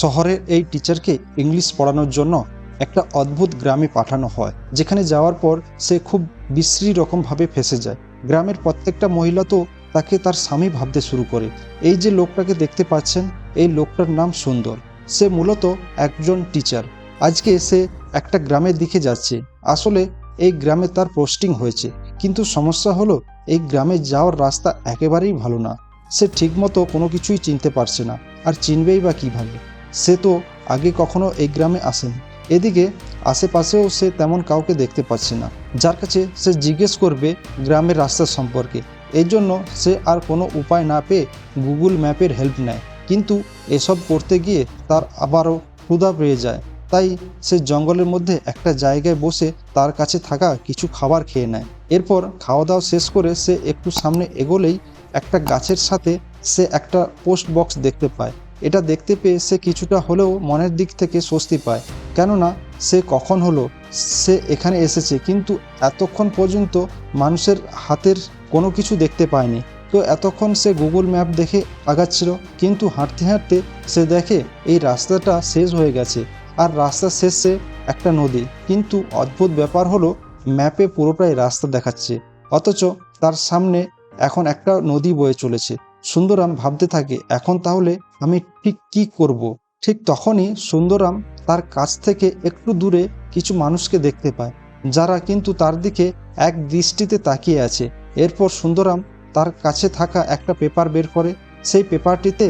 শহরের এই টিচারকে ইংলিশ পড়ানোর জন্য একটা অদ্ভুত গ্রামে পাঠানো হয়, যেখানে যাওয়ার পর সে খুব বিশ্রী রকমভাবে ফেঁসে যায়। গ্রামের প্রত্যেকটা মহিলা তো তাকে তার স্বামী ভাবতে শুরু করে। এই যে লোকটাকে দেখতে পাচ্ছেন, এই লোকটার নাম সুন্দর। সে মূলত একজন টিচার। আজকে সে একটা গ্রামের দিকে যাচ্ছে। আসলে এই গ্রামে তার পোস্টিং হয়েছে, কিন্তু সমস্যা হলো এই গ্রামে যাওয়ার রাস্তা একেবারেই ভালো না। সে ঠিকমতো কোনো কিছুই চিনতে পারছে না, আর চিনবেই বা কীভাবে? সে তো আগে কখনো এই গ্রামে আসেনি। এদিকে আশেপাশেও সে তেমন কাউকে দেখতে পাচ্ছে না যার কাছে সে জিজ্ঞেস করবে গ্রামের রাস্তা সম্পর্কে। এই জন্য সে আর কোনো উপায় না পেয়ে গুগল ম্যাপের হেল্প নেয়। কিন্তু এসব করতে গিয়ে তার আবারও ক্ষুধা পেয়ে যায়। তাই সে জঙ্গলের মধ্যে একটা জায়গায় বসে তার কাছে থাকা কিছু খাবার খেয়ে নেয়। এরপর খাওয়া দাওয়া শেষ করে সে একটু সামনে এগোলেই একটা গাছের সাথে সে একটা পোস্ট বক্স দেখতে পায়। এটা দেখতে পেয়ে সে কিছুটা হলেও মনের দিক থেকে স্বস্তি পায়, কেননা সে কখন হলো সে এখানে এসেছে, কিন্তু এতক্ষণ পর্যন্ত মানুষের হাতের কোনো কিছু দেখতে পায়নি। তো এতক্ষণ সে গুগল ম্যাপ দেখে আগাচ্ছিল, কিন্তু হাঁটতে হাঁটতে সে দেখে এই রাস্তাটা শেষ হয়ে গেছে, আর রাস্তার শেষে একটা নদী। কিন্তু অদ্ভুত ব্যাপার হলো ম্যাপে পুরোটাই রাস্তা দেখাচ্ছে, অথচ তার সামনে এখন একটা নদী বয়ে চলেছে। সুন্দরাম ভাবতে থাকে, এখন তাহলে আমি ঠিক কী করব? ঠিক তখনই সুন্দরাম তার কাছ থেকে একটু দূরে কিছু মানুষকে দেখতে পায়, যারা কিন্তু তার দিকে এক দৃষ্টিতে তাকিয়ে আছে। এরপর সুন্দরাম তার কাছে থাকা একটা পেপার বের করে। সেই পেপারটিতে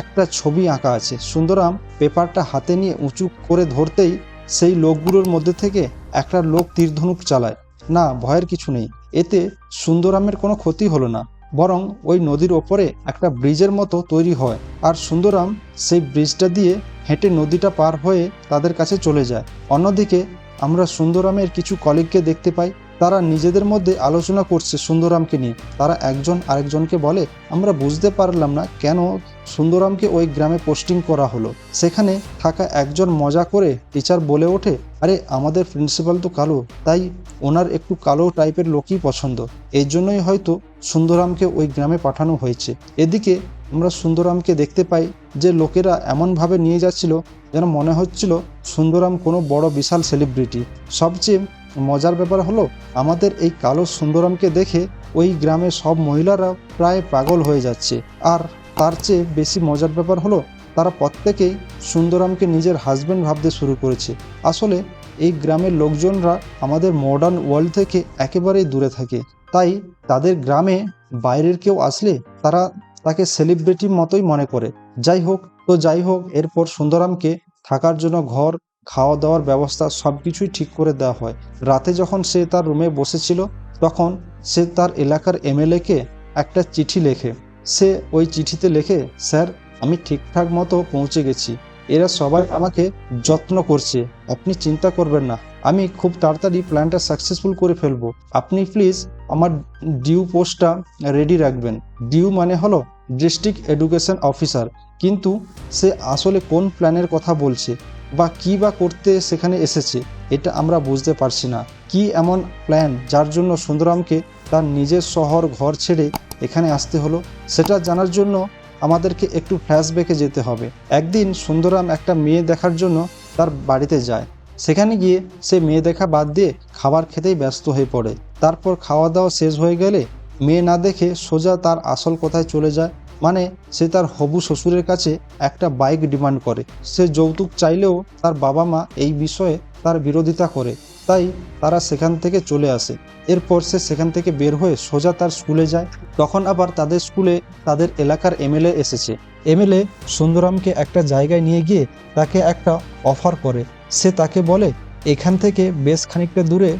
একটা ছবি আঁকা আছে। সুন্দরাম পেপারটা হাতে নিয়ে উঁচু করে ধরতেই সেই লোকগুলোর মধ্যে থেকে একটা লোক তীরধনুক চালায়। না, ভয়ের কিছু নেই, এতে সুন্দরামের কোনো ক্ষতি হলো না, বরং ওই নদীর ওপরে একটা ব্রিজের মতো তৈরি হয়, আর সুন্দরাম সেই ব্রিজটা দিয়ে হেঁটে নদীটা পার হয়ে তাদের কাছে চলে যায়। অন্যদিকে আমরা সুন্দরামের কিছু কলিগকে দেখতে পাই, তারা নিজেদের মধ্যে আলোচনা করছে সুন্দরামকে নিয়ে। তারা একজন আরেকজনকে বলে, আমরা বুঝতে পারলাম না কেন সুন্দরামকে ওই গ্রামে পোস্টিং করা হলো। সেখানে থাকা একজন মজা করে টিচার বলে ওঠে, আরে আমাদের প্রিন্সিপাল তো কালো, তাই ওনার একটু কালো টাইপের লোকই পছন্দ, এই জন্যই হয়তো সুন্দরামকে ওই গ্রামে পাঠানো হয়েছে। এদিকে আমরা সুন্দরামকে দেখতে পাই যে লোকেরা এমনভাবে নিয়ে যাচ্ছিল যেন মনে হচ্ছিল সুন্দরাম কোনো বড় বিশাল সেলিব্রিটি। সবচেয়ে মজার ব্যাপার হলো আমাদের এই কালো সুন্দরামকে দেখে ওই গ্রামের সব মহিলারা প্রায় পাগল হয়ে যাচ্ছে। আর তার চেয়ে বেশি মজার ব্যাপার হলো তারা প্রত্যেকেই সুন্দরামকে নিজের হাজব্যান্ড ভাবতে শুরু করেছে। আসলে এই গ্রামের লোকজনরা আমাদের মডার্ন ওয়ার্ল্ড থেকে একেবারেই দূরে থাকে, তাই তাদের গ্রামে বাইরের কেউ আসলে তারা তাকে সেলিব্রিটির মতোই মনে করে। যাই হোক এরপর সুন্দরামকে থাকার জন্য ঘর, খাওয়া দাওয়ার ব্যবস্থা সব কিছুই ঠিক করে দেওয়া হয়। রাতে যখন সে তার রুমে বসেছিল, তখন সে তার এলাকার এমএলএকে একটা চিঠি লেখে। সে ওই চিঠিতে লেখে, স্যার আমি ঠিকঠাক মতো পৌঁছে গেছি, এরা সবাই আমাকে যত্ন করছে, আপনি চিন্তা করবেন না, আমি খুব তাড়াতাড়ি প্ল্যানটা সাকসেসফুল করে ফেলবো। আপনি প্লিজ আমার ডিউ পোস্টটা রেডি রাখবেন। ডিউ মানে হলো ডিস্ট্রিক্ট এডুকেশন অফিসার, কিন্তু সে আসলে কোন প্ল্যানের কথা বলছে বা কী বা করতে সেখানে এসেছে এটা আমরা বুঝতে পারছি না। কি এমন প্ল্যান যার জন্য সুন্দরামকে তার নিজের শহর ঘর ছেড়ে এখানে আসতে হলো, সেটা জানার জন্য আমাদেরকে একটু ফ্ল্যাশব্যাকে যেতে হবে। একদিন সুন্দরাম একটা মেয়ে দেখার জন্য তার বাড়িতে যায়। সেখানে গিয়ে সে মেয়ে দেখা বাদ দিয়ে খাবার খেতেই ব্যস্ত হয়ে পড়ে। তারপর খাওয়া দাওয়া শেষ হয়ে গেলে মেয়ে না দেখে সোজা তার আসল কথায় চলে যায়। মানে সে তার হবু শ্বশুরের কাছে একটা বাইক ডিমান্ড করে। সে যৌতুক চাইলেও তার বাবা মা এই বিষয়ে তার বিরোধিতা করে, তাই তারা সেখান থেকে চলে আসে। এরপর সে সেখান থেকে বের হয়ে সোজা তার স্কুলে যায়। তখন আবার তাদের স্কুলে তাদের এলাকার এমএলএ এসেছে। এমএলএ সুন্দরামকে একটা জায়গায় নিয়ে গিয়ে তাকে একটা অফার করে। সে তাকে বলে, এখান থেকে বেশ খানিকটা দূরে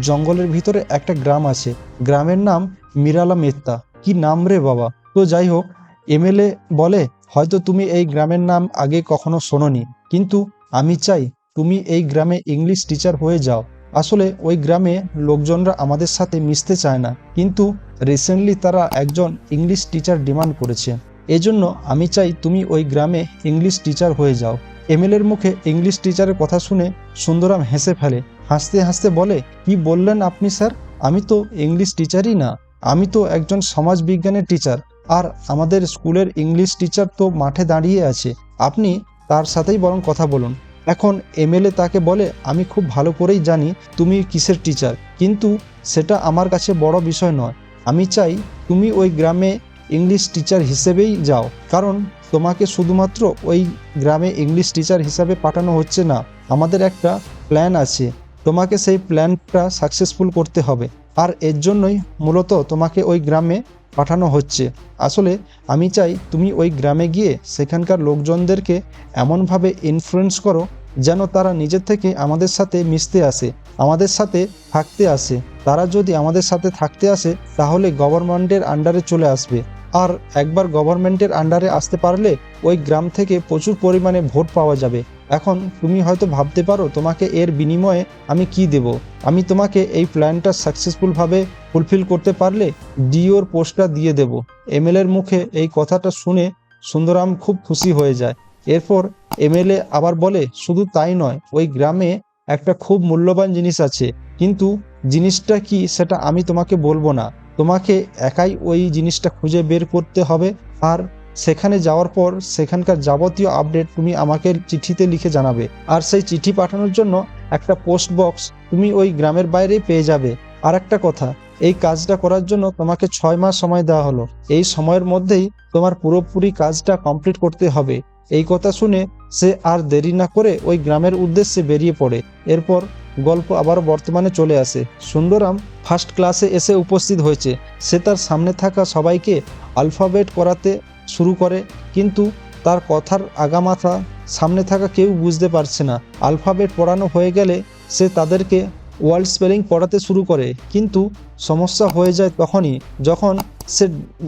জঙ্গলের ভিতরে একটা গ্রাম আছে, গ্রামের নাম মিরালা মেত্তা। কি নাম রে বাবা! তো যাই হোক, এমএলএ বলে, হয়তো তুমি এই গ্রামের নাম আগে কখনো শোনোনি, কিন্তু আমি চাই তুমি এই গ্রামে ইংলিশ টিচার হয়ে যাও। আসলে ওই গ্রামে লোকজনরা আমাদের সাথে মিশতে চায় না, কিন্তু রিসেন্টলি তারা একজন ইংলিশ টিচার ডিমান্ড করেছে। এজন্য আমি চাই তুমি ওই গ্রামে ইংলিশ টিচার হয়ে যাও। এমএলএর মুখে ইংলিশ টিচারের কথা শুনে সুন্দরাম হেসে ফেলে। হাসতে হাসতে বলে, কি বললেন আপনি স্যার? আমি তো ইংলিশ টিচারই না, আমি তো একজন সমাজবিজ্ঞানের টিচার, আর আমাদের স্কুলের ইংলিশ টিচার তো মাঠে দাঁড়িয়ে আছে। আপনি তার সাথেই বরং কথা বলুন। এখন এমএলএ তাকে বলে, আমি খুব ভালো করেই জানি তুমি কিসের টিচার, কিন্তু সেটা আমার কাছে বড় বিষয় নয়। আমি চাই তুমি ওই গ্রামে ইংলিশ টিচার হিসেবেই যাও, কারণ তোমাকে শুধুমাত্র ওই গ্রামে ইংলিশ টিচার হিসাবে পাঠানো হচ্ছে না। আমাদের একটা প্ল্যান আছে, তোমাকে সেই প্ল্যানটা সাকসেসফুল করতে হবে, আর এর জন্যই মূলত তোমাকে ওই গ্রামে পাঠানো হচ্ছে। আসলে আমি চাই তুমি ওই গ্রামে গিয়ে সেখানকার লোকজনদেরকে এমনভাবে ইনফ্লুয়েন্স করো যেন তারা নিজের থেকে আমাদের সাথে মিশতে আসে, আমাদের সাথে থাকতে আসে। তারা যদি আমাদের সাথে থাকতে আসে তাহলে গভর্নমেন্টের আন্ডারে চলে আসবে, আর একবার গভর্নমেন্টের আন্ডারে আসতে পারলে ওই গ্রাম থেকে প্রচুর পরিমাণে ভোট পাওয়া যাবে। এখন তুমি হয়তো ভাবতে পারো তোমাকে এর বিনিময়ে আমি কি দেব। আমি তোমাকে এই প্ল্যানটা সাকসেসফুলভাবে ফুলফিল করতে পারলে ডিওর পোস্টটা দিয়ে দেব। এমএলএর মুখে এই কথাটা শুনে সুন্দরাম খুব খুশি হয়ে যায়। এরপর এমএলএ আবার বলে, শুধু তাই নয়, ওই গ্রামে একটা খুব মূল্যবান জিনিস আছে, কিন্তু জিনিসটা কি সেটা আমি তোমাকে বলবো না। তোমাকে একাই ওই জিনিসটা খুঁজে বের করতে হবে, আর সেখানে যাওয়ার পর সেখানকার যাবতীয় আপডেট তুমি আমাকে চিঠিতে লিখে জানাবে। আর সেই চিঠি পাঠানোর জন্য একটা পোস্ট বক্স তুমি ওই গ্রামের বাইরেই পেয়ে যাবে। আর একটা কথা, এই কাজটা করার জন্য তোমাকে 6 মাস সময় দেওয়া হলো। এই সময়ের মধ্যেই তোমার পুরোপুরি কাজটা কমপ্লিট করতে হবে। এই কথা শুনে সে আর দেরি না করে ওই গ্রামের উদ্দেশ্যে বেরিয়ে পড়ে। এরপর গল্প আবার বর্তমানে চলে আসে। সুন্দরাম ফার্স্ট ক্লাসে এসে উপস্থিত হয়েছে। সে তার সামনে থাকা সবাইকে আলফাবেট করাতে শুরু করে, কিন্তু তার কথার আগামাথা সামনে থাকা কেউ বুঝতে পারছে না। আলফাবেট পড়ানো হয়ে গেলে সে তাদেরকে ওয়ার্ড স্পেলিং পড়াতে শুরু করে, কিন্তু সমস্যা হয়ে যায় তখনই যখন সে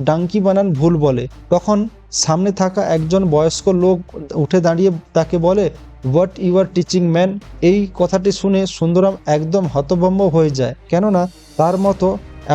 ডাঙ্কি বানান ভুল বলে। তখন সামনে থাকা একজন বয়স্ক লোক উঠে দাঁড়িয়ে তাকে বলে, what you are teaching man. এই কথাটি শুনে সুন্দরাম একদম হতভম্ব হয়ে যায়, কেননা তার মতো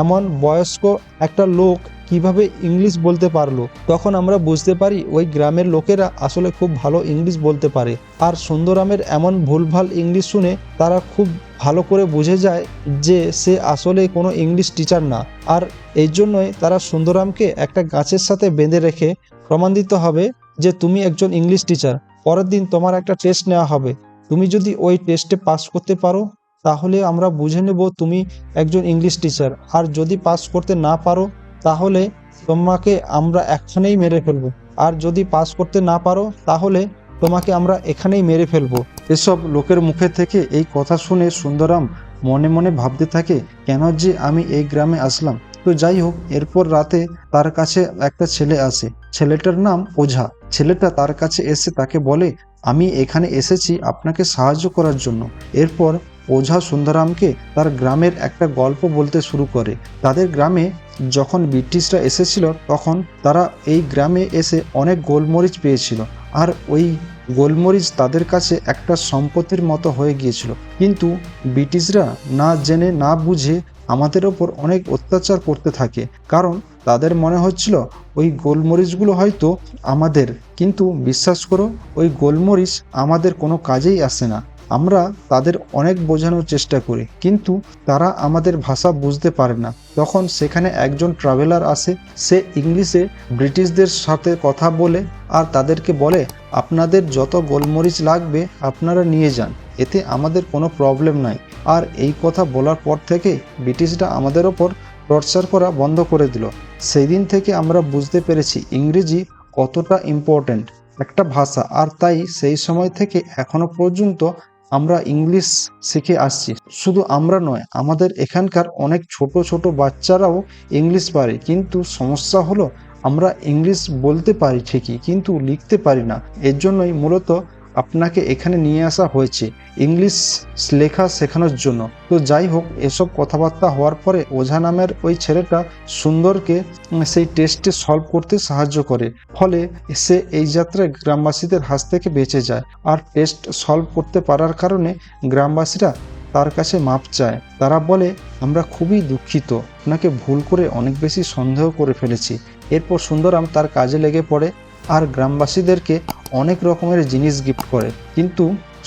এমন বয়স্ক একটা লোক কিভাবে ইংলিশ বলতে পারলো। তখন আমরা বুঝতে পারি ওই গ্রামের লোকেরা আসলে খুব ভালো ইংলিশ বলতে পারে। আর সুন্দরামের এমন ভুলভাল ইংলিশ শুনে তারা খুব ভালো করে বুঝে যায় যে সে আসলে কোনো ইংলিশ টিচার না। আর এই জন্যই তারা সুন্দরামকে একটা গাছের সাথে বেঁধে রেখে প্রমাণ দিতে হবে যে তুমি একজন ইংলিশ টিচার। পরের দিন তোমার একটা টেস্ট নেওয়া হবে, তুমি যদি ওই টেস্টে পাস করতে পারো তাহলে আমরা বুঝে নেব তুমি একজন ইংলিশ টিচার, আর যদি পাস করতে না পারো তাহলে তোমাকে আমরা এখানেই মেরে ফেলবো, আর যদি পাস করতে না পারো তাহলে তোমাকে আমরা এখানেই মেরে ফেলবো। এসব লোকের মুখে থেকে এই কথা শুনে সুন্দরাম মনে মনে ভাবতে থাকে, কেন যে আমি এই গ্রামে আসলাম। তো যাই হোক, এরপর রাতে তার কাছে একটা ছেলে আসে। ছেলেটার নাম ওঝা। ছেলেটা তার কাছে এসে তাকে বলে, আমি এখানে এসেছি আপনাকে সাহায্য করার জন্য। এরপর ওঝা সুন্দরামকে তার গ্রামের একটা গল্প বলতে শুরু করে। তাদের গ্রামে যখন ব্রিটিশরা এসেছিল তখন তারা এই গ্রামে এসে অনেক গোলমরিচ পেয়েছিল, আর ওই গোলমরিচ তাদের কাছে একটা সম্পত্তির মতো হয়ে গিয়েছিল। কিন্তু ব্রিটিশরা না জেনে না বুঝে আমাদের ওপর অনেক অত্যাচার করতে থাকে, কারণ তাদের মনে হচ্ছিল ওই গোলমরিচগুলো হয়তো আমাদের। কিন্তু বিশ্বাস করো, ওই গোলমরিচ আমাদের কোনো কাজেই আসে না। আমরা তাদের অনেক বোঝানোর চেষ্টা করি, কিন্তু তারা আমাদের ভাষা বুঝতে পারে না। তখন সেখানে একজন ট্রাভেলার আসে। সে ইংলিশে ব্রিটিশদের সাথে কথা বলে আর তাদেরকে বলে, আপনাদের যত গোলমরিচ লাগবে আপনারা নিয়ে যান, এতে আমাদের কোনো প্রবলেম নাই। আর এই কথা বলার পর থেকে ব্রিটিশরা আমাদের ওপর টর্চার করা বন্ধ করে দিল। সেই দিন থেকে আমরা বুঝতে পেরেছি ইংরেজি কতটা ইম্পর্ট্যান্ট একটা ভাষা, আর তাই সেই সময় থেকে এখনো পর্যন্ত আমরা ইংলিশ শিখে আসছি। শুধু আমরা নয়, আমাদের এখানকার অনেক ছোট ছোট বাচ্চারাও ইংলিশ পারে, কিন্তু সমস্যা হলো আমরা ইংলিশ বলতে পারি ঠিকই, কিন্তু লিখতে পারি না। এর জন্যই মূলত আপনাকে এখানে নিয়ে আসা হয়েছে ইংলিশ লেখা শেখানোর জন্য। তো যাই হোক, এসব কথাবার্তা হওয়ার পরে ওঝা নামের ওই ছেলেটা সুন্দরকে সেই টেস্টে সলভ করতে সাহায্য করে, ফলে সে এই যাত্রায় গ্রামবাসীদের হাত থেকে বেঁচে যায়। আর টেস্ট সলভ করতে পারার কারণে গ্রামবাসীরা তার কাছে মাপ চায়। তারা বলে, আমরা খুবই দুঃখিত, আপনাকে ভুল করে অনেক বেশি সন্দেহ করে ফেলেছি। এরপর সুন্দরাম তার কাজে লেগে পড়ে আর গ্রামবাসীদেরকে অনেক রকমের জিনিস গিফট করে। কিন্তু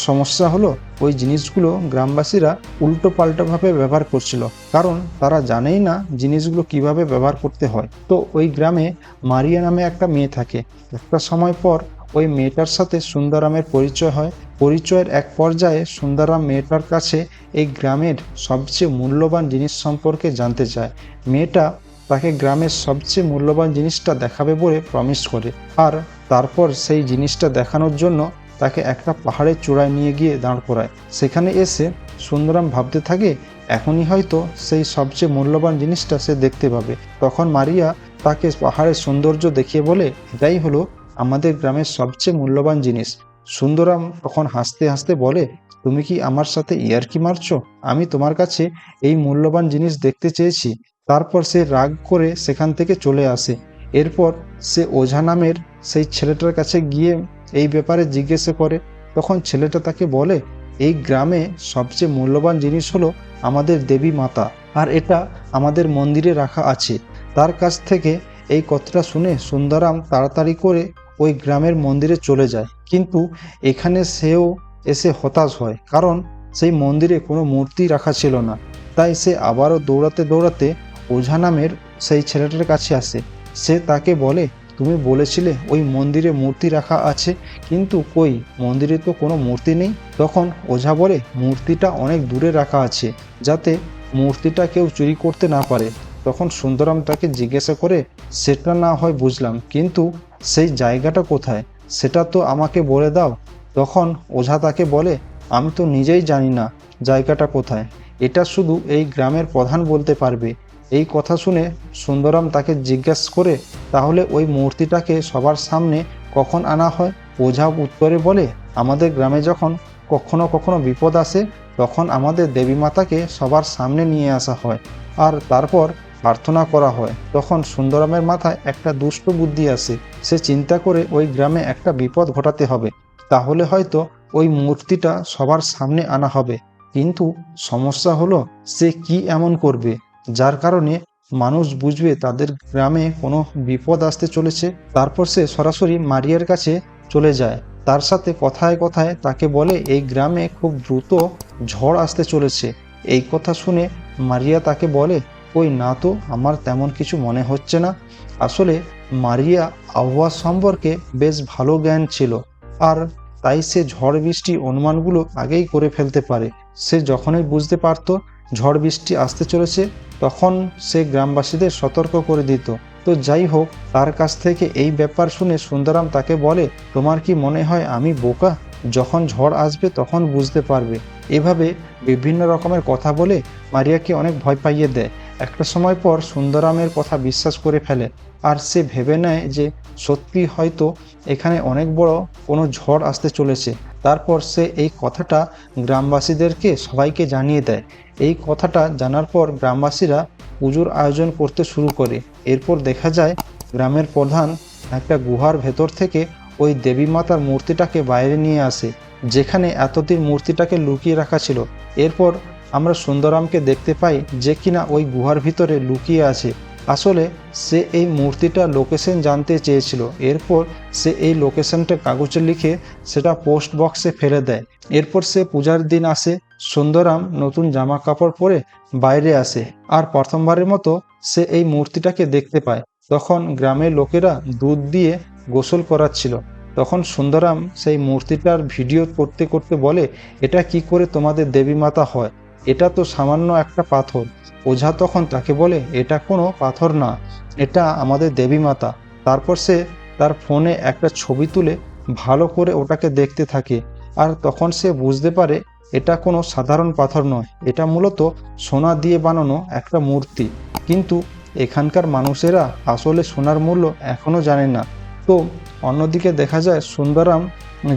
সমস্যা হলো ওই জিনিসগুলো গ্রামবাসীরা উল্টো পাল্টাভাবে ব্যবহার করছিল, কারণ তারা জানেই না জিনিসগুলো কিভাবে ব্যবহার করতে হয়। তো ওই গ্রামে মারিয়া নামে একটা মেয়ে থাকে। একটা সময় পর ওই মেয়েটার সাথে সুন্দরামের পরিচয় হয়। পরিচয়ের এক পর্যায়ে সুন্দরাম মেয়েটার কাছে এই গ্রামের সবচেয়ে মূল্যবান জিনিস সম্পর্কে জানতে চায়। মেয়েটা তাকে গ্রামের সবচেয়ে মূল্যবান জিনিসটা দেখাবে বলে প্রমিস করে, আর তারপর সেই জিনিসটা দেখানোর জন্য তাকে একটা পাহাড়ের চূড়ায় নিয়ে গিয়ে দাঁড় করায়। সেখানে এসে সুন্দরাম ভাবতে থাকে এখনই হয়তো সেই সবচেয়ে মূল্যবান জিনিসটা সে দেখতে পাবে। তখন মারিয়া তাকে পাহাড়ের সৌন্দর্য দেখিয়ে বলে এটাই হলো আমাদের গ্রামের সবচেয়ে মূল্যবান জিনিস। সুন্দরাম তখন হাসতে হাসতে বলে তুমি কি আমার সাথে ইয়ার্কি মারছো? আমি তোমার কাছে এই মূল্যবান জিনিস দেখতে চেয়েছি। তারপর সে রাগ করে সেখান থেকে চলে আসে। এরপর সে ওঝা নামের সেই ছেলেটার কাছে গিয়ে এই ব্যাপারে জিজ্ঞাসা করে। তখন ছেলেটা তাকে বলে এই গ্রামে সবচেয়ে মূল্যবান জিনিস হলো আমাদের দেবী মাতা, আর এটা আমাদের মন্দিরে রাখা আছে। তার কাছ থেকে এই কথাটা শুনে সুন্দরাম তাড়াতাড়ি করে ওই গ্রামের মন্দিরে চলে যায়, কিন্তু এখানে সেও এসে হতাশ হয়, কারণ সেই মন্দিরে কোনো মূর্তি রাখা ছিল না। তাই সে আবারও দৌড়াতে দৌড়াতে ওঝা নামের সেই ছেলেটার কাছে আসে। সে তাকে বলে তুমি বলেছিলে ওই মন্দিরে মূর্তি রাখা আছে, কিন্তু কই মন্দিরে তো কোনো মূর্তি নেই। তখন ওঝা বলে মূর্তিটা অনেক দূরে রাখা আছে, যাতে মূর্তিটা কেউ চুরি করতে না পারে। তখন সুন্দরাম তাকে জিজ্ঞাসা করে সেটা না হয় বুঝলাম, কিন্তু সেই জায়গাটা কোথায় সেটা তো আমাকে বলে দাও। তখন ওঝা তাকে বলে আমি তো নিজেই জানি না জায়গাটা কোথায়, এটা শুধু এই গ্রামের প্রধান বলতে পারবে। এই কথা শুনে সুন্দরাম তাকে জিজ্ঞাসা করে তাহলে ওই মূর্তিটাকে সবার সামনে কখন আনা হয়? ওঝা উত্তরে বলে আমাদের গ্রামে যখন কখনো কখনো বিপদ আসে তখন আমাদের দেবী মাতাকে সবার সামনে নিয়ে আসা হয়, আর তারপর প্রার্থনা করা হয়। তখন সুন্দরামের মাথায় একটা দুষ্ট বুদ্ধি আসে। সে চিন্তা করে ওই গ্রামে একটা বিপদ ঘটাতে হবে, তাহলে হয়তো ওই মূর্তিটা সবার সামনে আনা হবে। কিন্তু সমস্যা হলো সে কি এমন করবে যার কারণে মানুষ বুঝবে তাদের গ্রামে কোনো বিপদ আসতে চলেছে। তারপর সে সরাসরি মারিয়ার কাছে চলে যায়। তার সাথে কথায় কথায় তাকে বলে এই গ্রামে খুব দ্রুত ঝড় আসতে চলেছে। এই কথা শুনে মারিয়া তাকে বলে ওই না তো, আমার তেমন কিছু মনে হচ্ছে না। আসলে মারিয়া আবহাওয়া সম্পর্কে বেশ ভালো জ্ঞান ছিল, আর তাই সে ঝড় বৃষ্টি অনুমানগুলো আগেই করে ফেলতে পারে। সে যখনই বুঝতে পারত ঝড় বৃষ্টি আসতে চলেছে তখন সে গ্রামবাসীদের সতর্ক করে দিত। তো যাই হোক, তার কাছ থেকে এই ব্যাপার শুনে সুন্দরাম তাকে বলে তোমার কি মনে হয় আমি বোকা? যখন ঝড় আসবে তখন বুঝতে পারবে। এভাবে বিভিন্ন রকমের কথা বলে মারিয়াকে অনেক ভয় পাইয়ে দেয়। একটা সময় পর সুন্দরামের কথা বিশ্বাস করে ফেলে, আর সে ভেবে নেয় যে সত্যি হয়তো এখানে অনেক বড় কোনো ঝড় আসতে চলেছে। তারপর সে এই কথাটা গ্রামবাসীদেরকে সবাইকে জানিয়ে দেয়। এই কথাটা জানার পর গ্রামবাসীরা পুজোর আয়োজন করতে শুরু করে। এরপর দেখা যায় গ্রামের প্রধান একটা গুহার ভেতর থেকে ওই দেবী মাতার মূর্তিটাকে বাইরে নিয়ে আসে, যেখানে এতদিন মূর্তিটাকে লুকিয়ে রাখা ছিল। এরপর আমরা সুন্দরামকে দেখতে পাই যে কিনা ওই গুহার ভিতরে লুকিয়ে আছে। আসলে সে এই মূর্তিটার লোকেশন জানতে চেয়েছিল। এরপর সে এই লোকেশনটা কাগজে লিখে সেটা পোস্ট বক্সে ফেলে দেয়। এরপর সে পূজার দিন আসে। সুন্দরাম নতুন জামা কাপড় পরে বাইরে আসে, আর প্রথমবারের মতো সে এই মূর্তিটাকে দেখতে পায়। তখন গ্রামের লোকেরা দুধ দিয়ে গোসল করাচ্ছিল। তখন সুন্দরাম সেই মূর্তিটার ভিডিও করতে করতে বলে এটা কি করে তোমাদের দেবী মাতা হয়? এটা তো সামান্য একটা পাথর। ওঝা তখন তাকে বলে এটা কোনো পাথর না, এটা আমাদের দেবী মাতা। তারপর সে তার ফোনে একটা ছবি তুলে ভালো করে ওটাকে দেখতে থাকে, আর তখন সে বুঝতে পারে এটা কোনো সাধারণ পাথর নয়, এটা মূলত সোনা দিয়ে বানানো একটা মূর্তি। কিন্তু এখানকার মানুষেরা আসলে সোনার মূল্য এখনও জানে না। তো অন্যদিকে দেখা যায় সুন্দরাম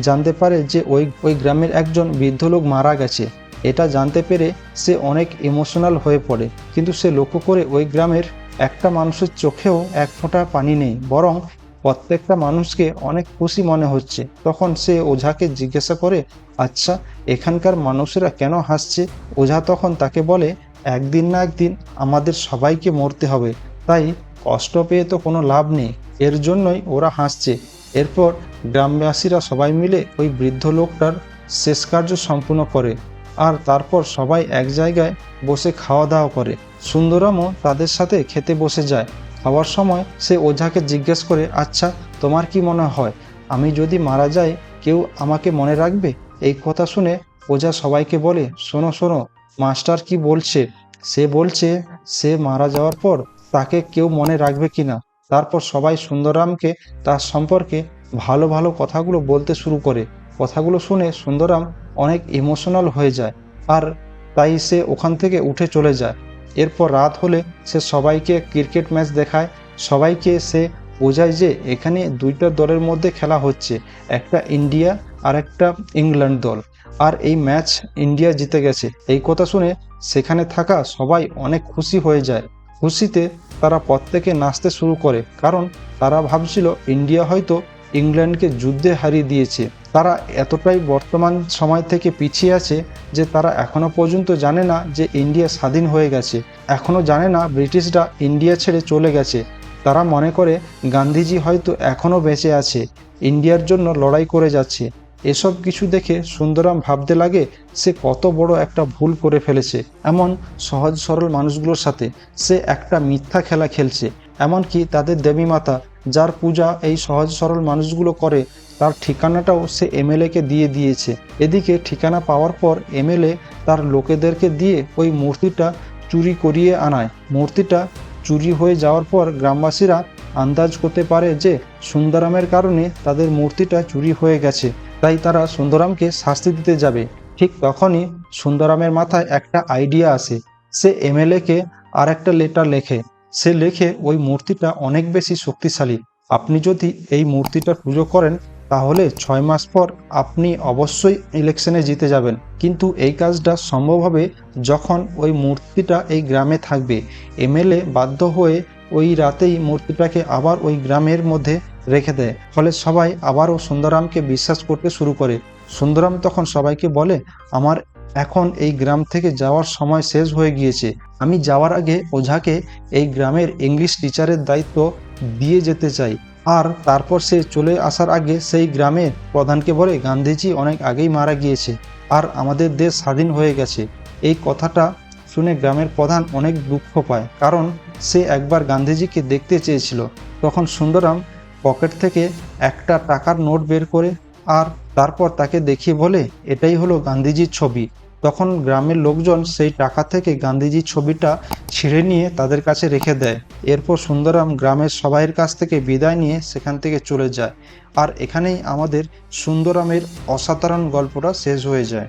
জানতে পারে যে ওই গ্রামের একজন বৃদ্ধ লোক মারা গেছে। এটা জানতে পেরে সে অনেক ইমোশনাল হয়ে পড়ে, কিন্তু সে লক্ষ্য করে ওই গ্রামের একটা মানুষের চোখেও এক ফোঁটা পানি নেই, বরং প্রত্যেকটা মানুষকে অনেক খুশি মনে হচ্ছে। তখন সে ওঝাকে জিজ্ঞাসা করে আচ্ছা এখানকার মানুষেরা কেন হাসছে? ওঝা তখন তাকে বলে একদিন না একদিন আমাদের সবাইকে মরতে হবে, তাই কষ্ট পেয়ে তো কোনো লাভ নেই, এর জন্যই ওরা হাসছে। এরপর গ্রামবাসীরা সবাই মিলে ওই বৃদ্ধ লোকটার শেষ কার্য সম্পূর্ণ করে, আর তারপর সবাই এক জায়গায় বসে খাওয়া দাওয়া করে। সুন্দরামও তাদের সাথে খেতে বসে যায়। খাওয়ার সময় সে ওঝাকে জিজ্ঞেস করে আচ্ছা তোমার কি মনে হয় আমি যদি মারা যাই কেউ আমাকে মনে রাখবে? এই কথা শুনে প্রজা সবাইকে বলে, শোনো শোনো, মাস্টার কি বলছে? সে বলছে সে মারা যাওয়ার পর তাকে কেউ মনে রাখবে কিনা। তারপর সবাই সুন্দরামকে তার সম্পর্কে ভালো ভালো কথাগুলো বলতে শুরু করে। কথাগুলো শুনে সুন্দরাম অনেক ইমোশনাল হয়ে যায়, আর তাই সে ওখান থেকে উঠে চলে যায়। এরপর রাত হলে সে সবাইকে ক্রিকেট ম্যাচ দেখায়। সবাইকে সে বোঝায় যে এখানে দুইটা দলের মধ্যে খেলা হচ্ছে, একটা ইন্ডিয়া আর একটা ইংল্যান্ড দল, আর এই ম্যাচ ইন্ডিয়া জিতে গেছে। এই কথা শুনে সেখানে থাকা সবাই অনেক খুশি হয়ে যায়। খুশিতে তারা প্রত্যেকে নাচতে শুরু করে, কারণ তারা ভাবছিল ইন্ডিয়া হয়তো ইংল্যান্ডকে যুদ্ধে হারিয়ে দিয়েছে। তারা এতটাই বর্তমান সময় থেকে পিছিয়ে আছে যে তারা এখনো পর্যন্ত জানে না যে ইন্ডিয়া স্বাধীন হয়ে গেছে, এখনো জানে না ব্রিটিশরা ইন্ডিয়া ছেড়ে চলে গেছে। তারা মনে করে গান্ধীজি হয়তো এখনও বেঁচে আছে, ইন্ডিয়ার জন্য লড়াই করে যাচ্ছে। এসব কিছু দেখে সুন্দরাম ভাবতে লাগে সে কত বড় একটা ভুল করে ফেলেছে। এমন সহজ সরল মানুষগুলোর সাথে সে একটা মিথ্যা খেলা খেলছে। এমনকি তাদের দেবী মাতা, যার পূজা এই সহজ সরল মানুষগুলো করে, তার ঠিকানাটাও সে এমএলএকে দিয়ে দিয়েছে। এদিকে ঠিকানা পাওয়ার পর এমএলএ তার লোকেদেরকে দিয়ে ওই মূর্তিটা চুরি করিয়ে আনায়। মূর্তিটা চুরি হয়ে যাওয়ার পর গ্রামবাসীরা আন্দাজ করতে পারে যে সুন্দরামের কারণে তাদের মূর্তিটা চুরি হয়ে গেছে, তাই তারা সুন্দরামকে শাস্তি দিতে যাবে। ঠিক তখনই সুন্দরামের মাথায় একটা আইডিয়া আসে। সে এমএলএকে আর একটা লেটার লেখে। সে লেখে ওই মূর্তিটা অনেক বেশি শক্তিশালী, আপনি যদি এই মূর্তিটার পুজো করেন তাহলে 6 মাস পর আপনি অবশ্যই ইলেকশনে জিতে যাবেন। কিন্তু এই কাজটা সম্ভব হবে যখন ওই মূর্তিটা এই গ্রামে থাকবে। এমএলএ বাধ্য হয়ে ওই রাতেই মূর্তিটাকে আবার ওই গ্রামের মধ্যে রেখে দেয়। ফলে সবাই আবারও সুন্দরামকে বিশ্বাস করতে শুরু করে। সুন্দরাম তখন সবাইকে বলে, আমার এখন এই গ্রাম থেকে যাওয়ার সময় শেষ হয়ে গিয়েছে। আমি যাওয়ার আগে ওঝাকে এই গ্রামের ইংলিশ টিচারের দায়িত্ব দিয়ে যেতে চাই। আর তারপর সে চলে আসার আগে সেই গ্রামের প্রধানকে বলে, গান্ধীজি অনেক আগেই মারা গিয়েছে আর আমাদের দেশ স্বাধীন হয়ে গেছে। এই কথাটা শুনে গ্রামের প্রধান অনেক দুঃখ পায়, কারণ সে একবার গান্ধীজিকে দেখতে চেয়েছিল। তখন সুন্দরাম পকেট থেকে একটা টাকার নোট বের করে আর তারপর তাকে দেখিয়ে বলে, এটাই হলো গান্ধীজির ছবি। তখন গ্রামের লোকজন সেই টাকা থেকে গান্ধীজির ছবিটা ছিঁড়ে নিয়ে তাদের কাছে রেখে দেয়। এরপর সুন্দরাম গ্রামের সবাইয়ের কাছ থেকে বিদায় নিয়ে সেখান থেকে চলে যায়। আর এখানেই আমাদের সুন্দরামের অসাধারণ গল্পটা শেষ হয়ে যায়।